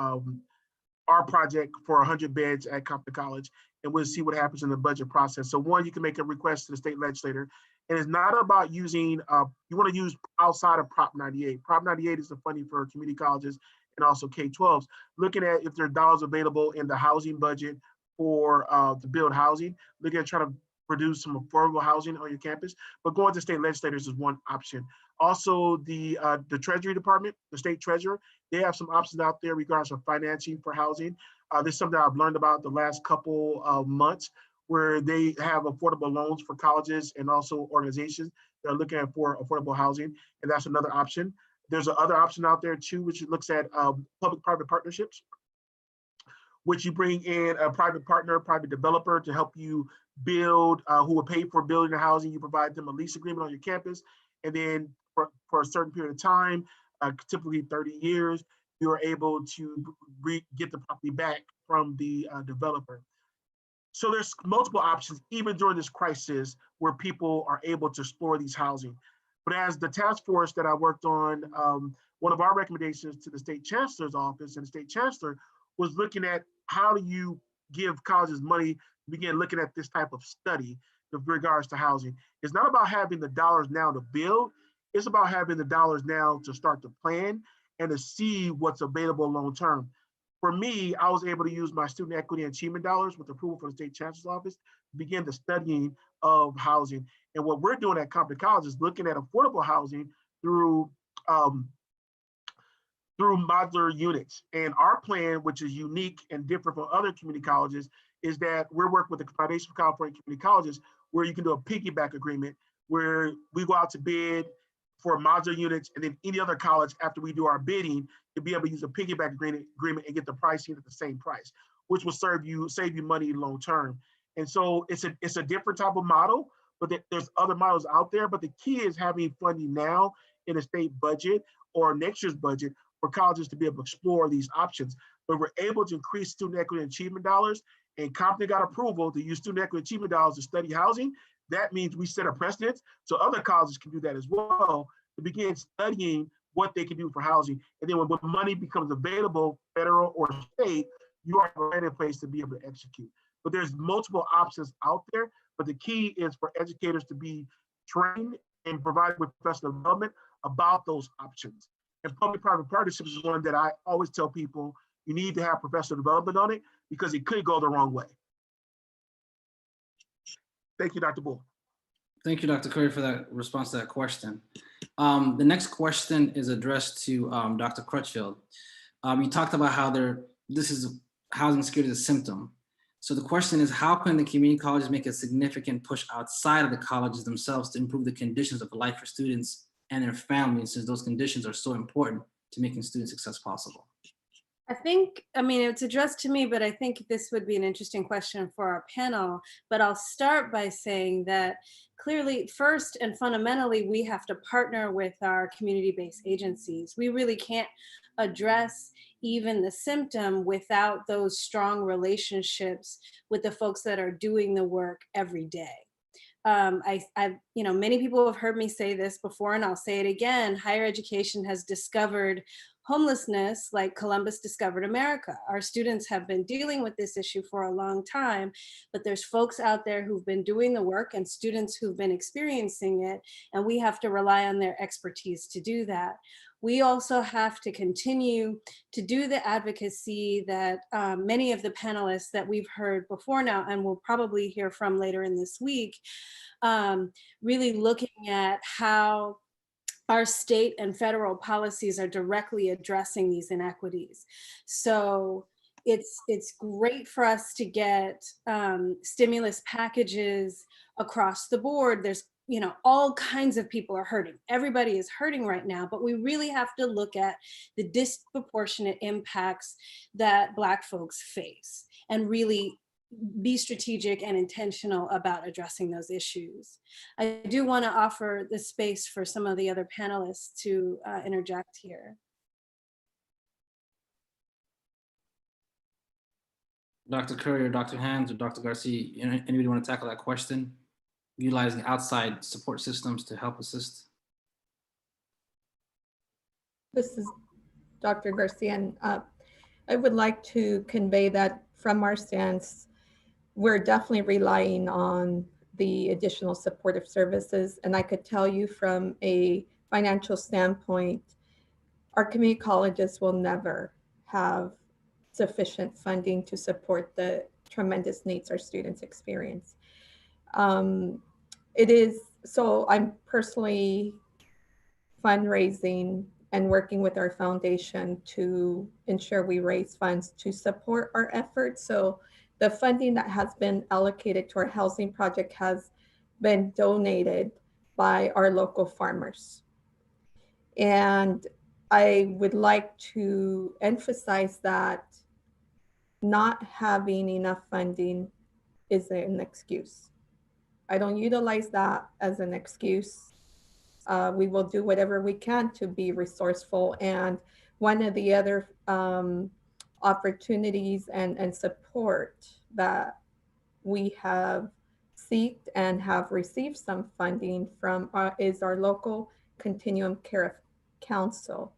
project for 100 beds at Compton College, and we'll see what happens in the budget process. So one, you can make a request to the state legislator, and it's not about using, you want to use outside of Prop 98. Prop 98 is the funding for community colleges and also K-12s, looking at if there are dollars available in the housing budget for to build housing, looking at trying to produce some affordable housing on your campus, but going to state legislators is one option. Also, the Treasury Department, the state treasurer, they have some options out there regards of financing for housing. This is something I've learned about the last couple of months, where they have affordable loans for colleges and also organizations that are looking at for affordable housing, and that's another option. There's another option out there too, which looks at public-private partnerships, which you bring in a private partner, private developer to help you build, who will pay for building the housing. You provide them a lease agreement on your campus. And then for a certain period of time, typically 30 years, you are able to get the property back from the developer. So there's multiple options, even during this crisis, where people are able to explore these housing. But as the task force that I worked on, one of our recommendations to the state chancellor's office and the state chancellor was looking at how do you give colleges money to begin looking at this type of study with regards to housing. It's not about having the dollars now to build, it's about having the dollars now to start to plan and to see what's available long-term. For me, I was able to use my student equity and achievement dollars with approval from the state chancellor's office to begin the studying of housing. And what we're doing at Compton College is looking at affordable housing through modular units. And our plan, which is unique and different from other community colleges, is that we're working with the Foundation for California Community Colleges, where you can do a piggyback agreement, where we go out to bid for modular units, and then any other college, after we do our bidding, to be able to use a piggyback agreement and get the pricing at the same price, which will save you money long term. And so it's a different type of model, but there's other models out there. But the key is having funding now in a state budget or next year's budget for colleges to be able to explore these options. But we're able to increase student equity and achievement dollars, and Compton got approval to use student equity achievement dollars to study housing. That means we set a precedent, so other colleges can do that as well, to begin studying what they can do for housing. And then when money becomes available, federal or state, you are right in place to be able to execute. But there's multiple options out there, but the key is for educators to be trained and provided with professional development about those options. And public-private partnerships is one that I always tell people, you need to have professional development on it because it could go the wrong way. Thank you, Dr. Bull. Thank you, Dr. Curry, for that response to that question. The next question is addressed to Dr. Crutchfield. You talked about how this is housing security is a symptom. So the question is, how can the community colleges make a significant push outside of the colleges themselves to improve the conditions of life for students and their families, since those conditions are so important to making student success possible? I mean, it's addressed to me, but I think this would be an interesting question for our panel. But I'll start by saying that clearly, first and fundamentally, we have to partner with our community-based agencies. We really can't address even the symptom without those strong relationships with the folks that are doing the work every day. Many people have heard me say this before, and I'll say it again. Higher education has discovered homelessness like Columbus discovered America. Our students have been dealing with this issue for a long time, but there's folks out there who've been doing the work and students who've been experiencing it, and we have to rely on their expertise to do that. We also have to continue to do the advocacy that many of the panelists that we've heard before now, and we'll probably hear from later in this week, really looking at how our state and federal policies are directly addressing these inequities. So it's great for us to get stimulus packages across the board. There's all kinds of people are hurting. Everybody is hurting right now, but we really have to look at the disproportionate impacts that Black folks face and really be strategic and intentional about addressing those issues. I do want to offer the space for some of the other panelists to interject here. Dr. Curry or Dr. Hans or Dr. Garcia, anybody want to tackle that question? Utilizing outside support systems to help assist? This is Dr. Garcia, and I would like to convey that from our stance, we're definitely relying on the additional supportive services. And I could tell you from a financial standpoint, our community colleges will never have sufficient funding to support the tremendous needs our students experience. So I'm personally fundraising and working with our foundation to ensure we raise funds to support our efforts. So the funding that has been allocated to our housing project has been donated by our local farmers. And I would like to emphasize that not having enough funding is an excuse. I don't utilize that as an excuse. We will do whatever we can to be resourceful. And one of the other opportunities and support that we have seeked and have received some funding from is our local Continuum Care Council.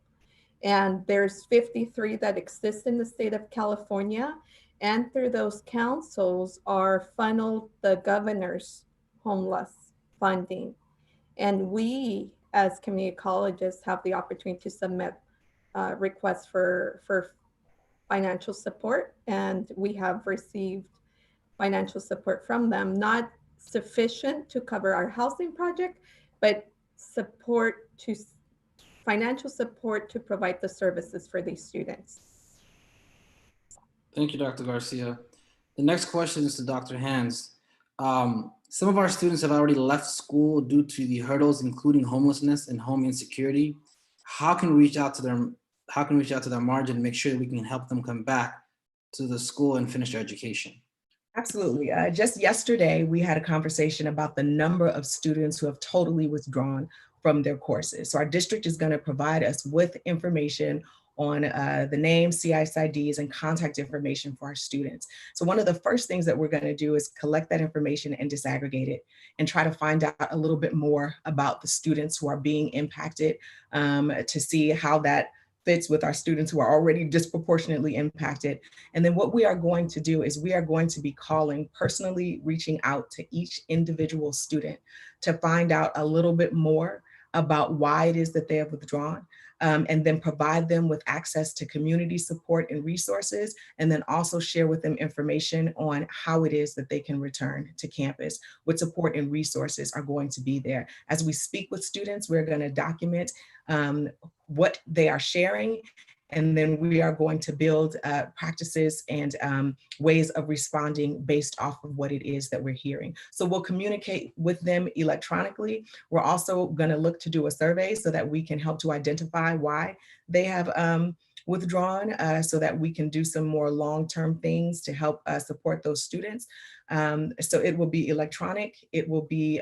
And there's 53 that exist in the state of California. And through those councils are funneled the governor's homeless funding. And we, as community colleges, have the opportunity to submit requests for financial support. And we have received financial support from them, not sufficient to cover our housing project, but support to financial support to provide the services for these students. Thank you, Dr. Garcia. The next question is to Dr. Hands. Some of our students have already left school due to the hurdles, including homelessness and home insecurity. How can we reach out to them? How can we reach out to their margin and make sure that we can help them come back to the school and finish their education? Absolutely. Just yesterday, we had a conversation about the number of students who have totally withdrawn from their courses. So our district is going to provide us with information on the names, CISIDs, and contact information for our students. So one of the first things that we're going to do is collect that information and disaggregate it and try to find out a little bit more about the students who are being impacted to see how that fits with our students who are already disproportionately impacted. And then what we are going to do is we are going to be calling, personally reaching out to each individual student to find out a little bit more about why it is that they have withdrawn, and then provide them with access to community support and resources, and then also share with them information on how it is that they can return to campus. What support and resources are going to be there. As we speak with students, we're going to document what they are sharing, and then we are going to build practices and ways of responding based off of what it is that we're hearing. So we'll communicate with them electronically. We're also going to look to do a survey so that we can help to identify why they have withdrawn, so that we can do some more long-term things to help support those students. So it will be electronic. It will be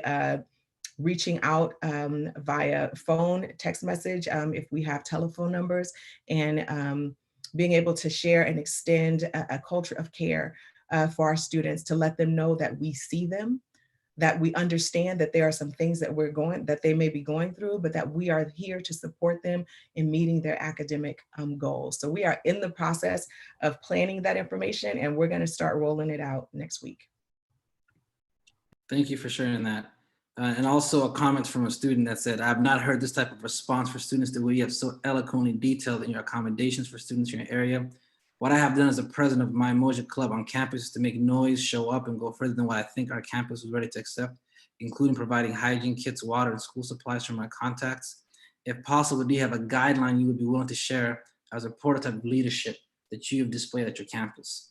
reaching out via phone, text message, if we have telephone numbers, and being able to share and extend a culture of care for our students, to let them know that we see them, that we understand that there are some things that they may be going through, but that we are here to support them in meeting their academic goals. So we are in the process of planning that information, and we're going to start rolling it out next week. Thank you for sharing that. And also a comment from a student that said, I've not heard this type of response for students the way you have so eloquently detailed in your accommodations for students in your area. What I have done as a president of my Moja Club on campus is to make noise, show up, and go further than what I think our campus is ready to accept, including providing hygiene kits, water, and school supplies from my contacts. If possible, do you have a guideline you would be willing to share as a prototype of leadership that you have displayed at your campus?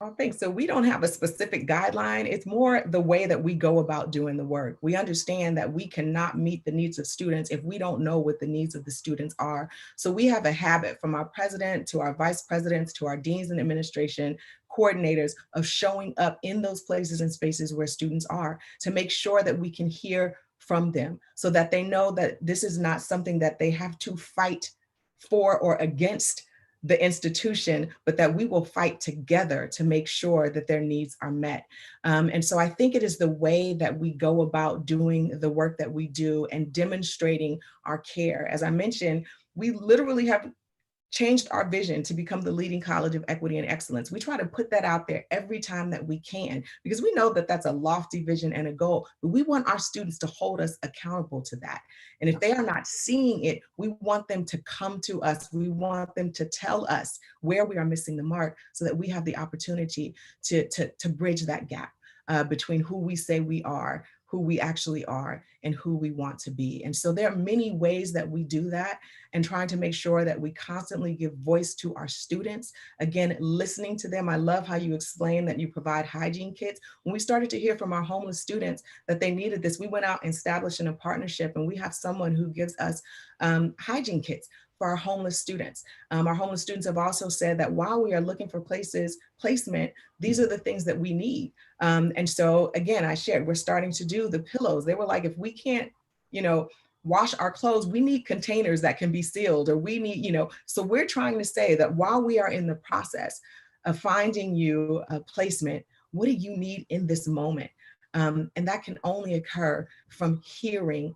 Oh, thanks. So we don't have a specific guideline. It's more the way that we go about doing the work. We understand that we cannot meet the needs of students if we don't know what the needs of the students are. So we have a habit, from our president to our vice presidents to our deans and administration coordinators, of showing up in those places and spaces where students are, to make sure that we can hear from them, so that they know that this is not something that they have to fight for or against the institution, but that we will fight together to make sure that their needs are met. And so I think it is the way that we go about doing the work that we do and demonstrating our care. As I mentioned, we literally have changed our vision to become the leading college of equity and excellence. We try to put that out there every time that we can, because we know that that's a lofty vision and a goal, but we want our students to hold us accountable to that. And if they are not seeing it, we want them to come to us. We want them to tell us where we are missing the mark, so that we have the opportunity to bridge that gap between who we say we are, who we actually are, and who we want to be. And so there are many ways that we do that, and trying to make sure that we constantly give voice to our students. Again, listening to them. I love how you explain that you provide hygiene kits. When we started to hear from our homeless students that they needed this, we went out and established a partnership, and we have someone who gives us hygiene kits for our homeless students. Our homeless students have also said that while we are looking for placement, these are the things that we need. And so again, I shared, we're starting to do the pillows. They were like, if we can't, wash our clothes, we need containers that can be sealed, or we need, so we're trying to say that while we are in the process of finding you a placement, what do you need in this moment? And that can only occur from hearing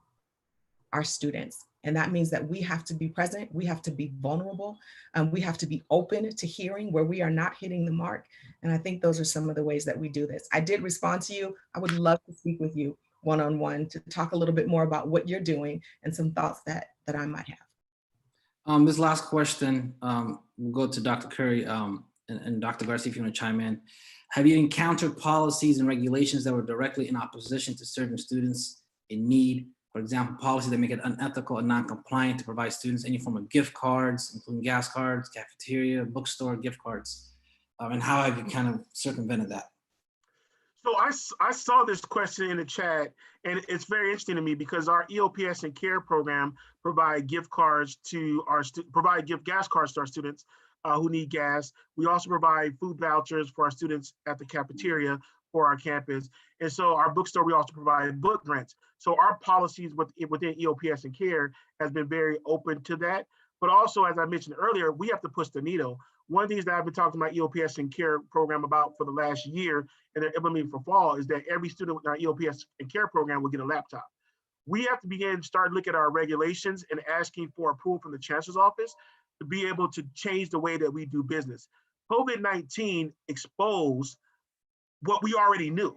our students. And that means that we have to be present, we have to be vulnerable, we have to be open to hearing where we are not hitting the mark. And I think those are some of the ways that we do this. I did respond to you. I would love to speak with you one-on-one to talk a little bit more about what you're doing and some thoughts that I might have. This last question, we'll go to Dr. Curry and Dr. Garcia, if you want to chime in. Have you encountered policies and regulations that were directly in opposition to serving students in need? For example, policies that make it unethical and non-compliant to provide students any form of gift cards, including gas cards, cafeteria, bookstore, gift cards, and how have you kind of circumvented that? So I saw this question in the chat, and it's very interesting to me because our EOPS and CARE program provide gift cards to gas cards to our students who need gas. We also provide food vouchers for our students at the cafeteria for our campus. And so our bookstore, we also provide book grants. So our policies within EOPS and CARE has been very open to that. But also, as I mentioned earlier, we have to push the needle. One of the things that I've been talking about EOPS and CARE program about for the last year, and they're implementing for fall, is that every student with our EOPS and CARE program will get a laptop. We have to start looking at our regulations and asking for approval from the chancellor's office to be able to change the way that we do business. COVID-19 exposed what we already knew.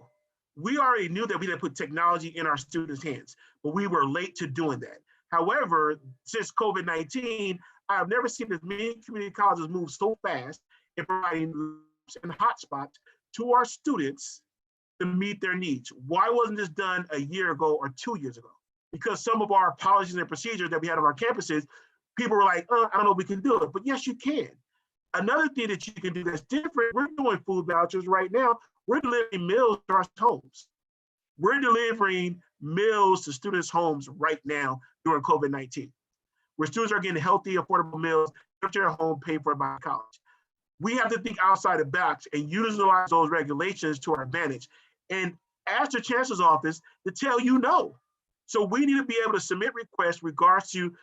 We already knew that we didn't put technology in our students' hands, but we were late to doing that. However, since COVID-19, I have never seen as many community colleges move so fast in providing labs and hotspots to our students to meet their needs. Why wasn't this done a year ago or 2 years ago? Because some of our policies and procedures that we had on our campuses, people were like, I don't know if we can do it, but yes, you can. Another thing that you can do that's different, we're doing food vouchers right now. We're delivering meals to our homes. We're delivering meals to students' homes right now during COVID-19, where students are getting healthy, affordable meals, to their home, paid for by college. We have to think outside the box and utilize those regulations to our advantage and ask the chancellor's office to tell you no. So we need to be able to submit requests regards to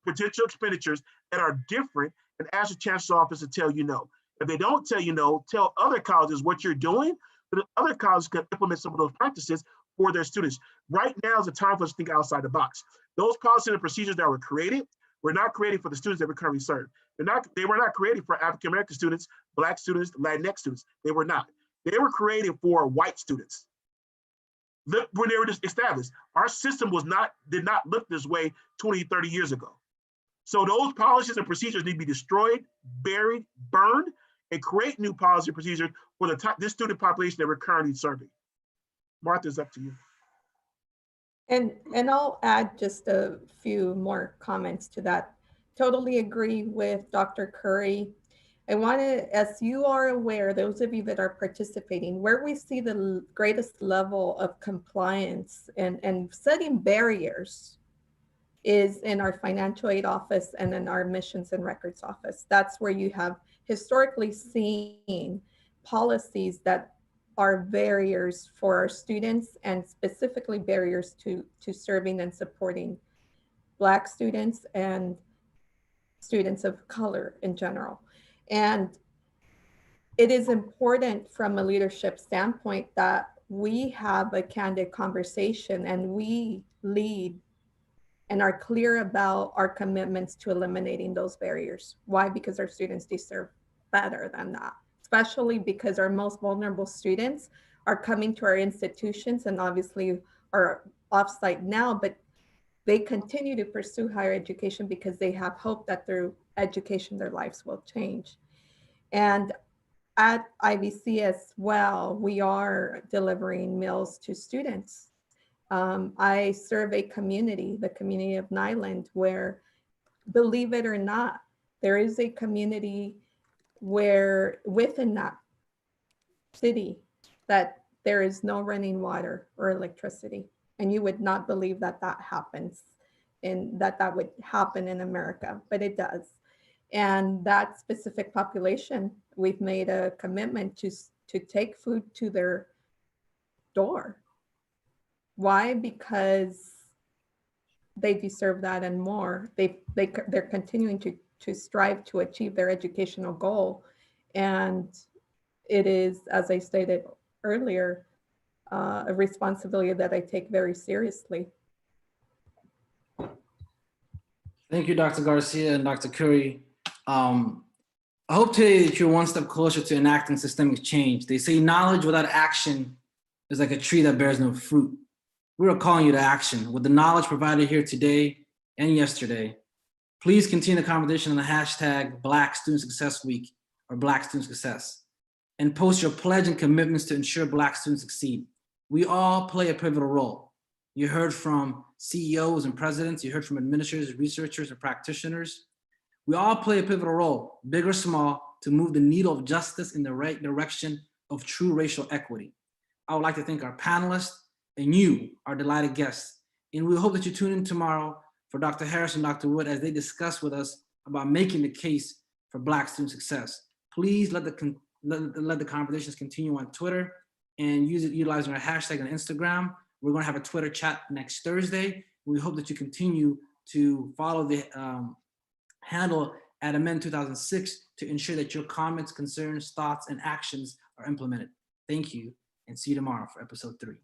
potential expenditures that are different and ask the chancellor's office to tell you no. If they don't tell you no, tell other colleges what you're doing, so that other colleges can implement some of those practices for their students. Right now is the time for us to think outside the box. Those policies and procedures that were created were not created for the students that we currently serve. They were not created for African-American students, Black students, Latinx students. They were not. They were created for white students. Look, when they were just established, our system did not look this way 20, 30 years ago. So those policies and procedures need to be destroyed, buried, burned, and create new policy and procedures for this student population that we're currently serving. Martha, it's up to you. And I'll add just a few more comments to that. Totally agree with Dr. Curry. I want to, as you are aware, those of you that are participating, where we see the greatest level of compliance and setting barriers is in our financial aid office and in our admissions and records office. That's where you have historically seen policies that are barriers for our students, and specifically barriers to serving and supporting Black students and students of color in general. And it is important from a leadership standpoint that we have a candid conversation and we lead and are clear about our commitments to eliminating those barriers. Why? Because our students deserve better than that, especially because our most vulnerable students are coming to our institutions and obviously are offsite now, but they continue to pursue higher education because they have hope that through education, their lives will change. And at IVC as well, we are delivering meals to students. I serve a community, the community of Nyland, where, believe it or not, there is a community where within that city that there is no running water or electricity. And you would not believe that that happens. that would happen in America, but it does. And that specific population, we've made a commitment to take food to their door. Why? Because they deserve that and more. They're continuing to strive to achieve their educational goal. And it is, as I stated earlier, a responsibility that I take very seriously. Thank you, Dr. Garcia and Dr. Curry. I hope today that you're one step closer to enacting systemic change. They say knowledge without action is like a tree that bears no fruit. We are calling you to action with the knowledge provided here today and yesterday. Please continue the conversation on the hashtag Black Student Success Week or Black Student Success, and post your pledge and commitments to ensure Black students succeed. We all play a pivotal role. You heard from CEOs and presidents, you heard from administrators, researchers, and practitioners. We all play a pivotal role, big or small, to move the needle of justice in the right direction of true racial equity. I would like to thank our panelists and you, our delighted guests. And we hope that you tune in tomorrow for Dr. Harris and Dr. Wood as they discuss with us about making the case for Black student success. Please let the conversations continue on Twitter and utilizing our hashtag on Instagram. We're going to have a Twitter chat next Thursday. We hope that you continue to follow the handle at Amend 2006 to ensure that your comments, concerns, thoughts, and actions are implemented. Thank you, and see you tomorrow for episode 3.